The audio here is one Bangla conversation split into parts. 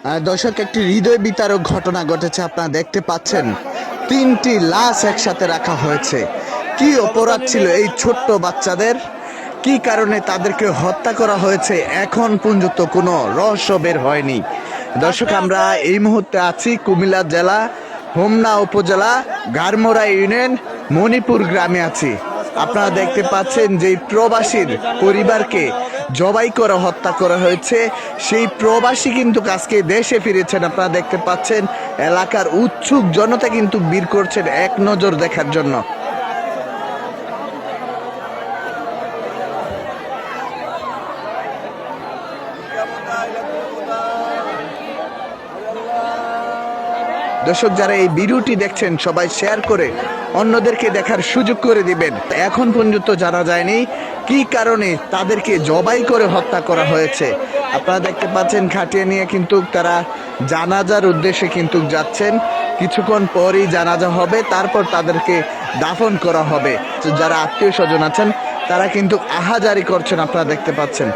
দর্শক, একটি হৃদয় বিতারক ঘটনা ঘটেছে। আপনারা দেখতে পাচ্ছেন 3টি লাশ একসাথে রাখা হয়েছে। কি অপরাধ ছিল এই ছোট্ট বাচ্চাদের? কি কারণে তাদেরকে হত্যা করা হয়েছে এখন পর্যন্ত কোনো রহস্য বের হয়নি। দর্শক, আমরা এই মুহূর্তে আছি কুমিল্লা জেলা হোমনা উপজেলা গারমোরা ইউনিয়ন মণিপুর গ্রামে আছি। আপনারা দেখতে পাচ্ছেন যে প্রবাসীর পরিবারকে জবাই করে হত্যা করা হয়েছে। সেই প্রবাসী কিন্তু আজকে দেশে ফিরেছেন। আপনারা দেখতে পাচ্ছেন এলাকার উৎসুক জনতা কিন্তু ভিড় করছেন এক নজর দেখার জন্য। দর্শক, যারা এই ভিডিওটি দেখছেন সবাই শেয়ার করে অন্যদেরকে দেখার সুযোগ করে দিবেন। এখন পর্যন্ত জানা যায়নি কি কারণে তাদেরকে জবাই করে হত্যা করা হয়েছে। আপনারা দেখতে পাচ্ছেন খাটিয়া নিয়ে কিন্তু তারা জানাজার উদ্দেশ্যে কিন্তু যাচ্ছেন। কিছুক্ষণ পরই জানাজা হবে, তারপর তাদেরকে দাফন করা হবে। যারা আত্মীয় স্বজন আছেন তারা কিন্তু আহাজারি করছেন, আপনারা দেখতে পাচ্ছেন।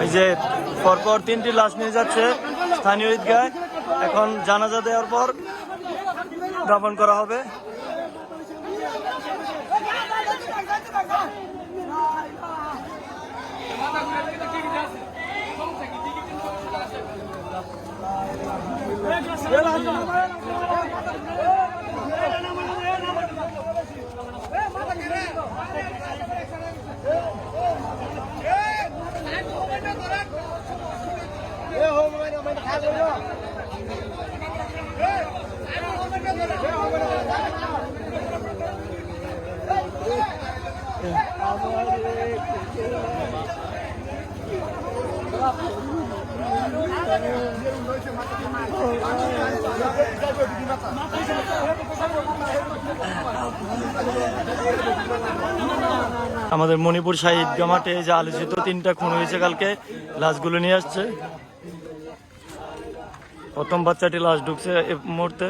এই যে পরপর 3টি লাশ নিয়ে যাচ্ছে স্থানীয় ঈদগায়। এখন জানাজা দেওয়ার পর দাফন করা হবে। আমাদের মণিপুর শাহী ঈদগাহ মাঠে যে আলোচিত 3টা খুন হয়েছে কালকে, লাশগুলো নিয়ে আসছে। প্রথম বাচ্চাটি লাশ ঢুকছে এই মুহূর্তে।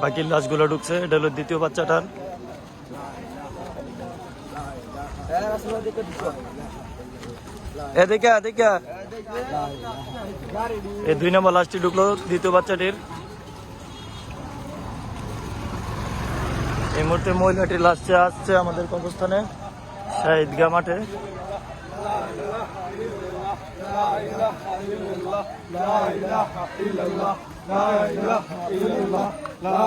বাকি লাশগুলো ঢুকছে। এটা হলো দ্বিতীয় বাচ্চাটার। এদিকে এদিকে এই 2 নম্বর লাশটি ঢুকলো দ্বিতীয় বাচ্চাটির। এই মুহূর্তে মহিলাটির লাশ আসছে আমাদের কবরস্থানে শাহী ঈদগাহ মাঠে। لا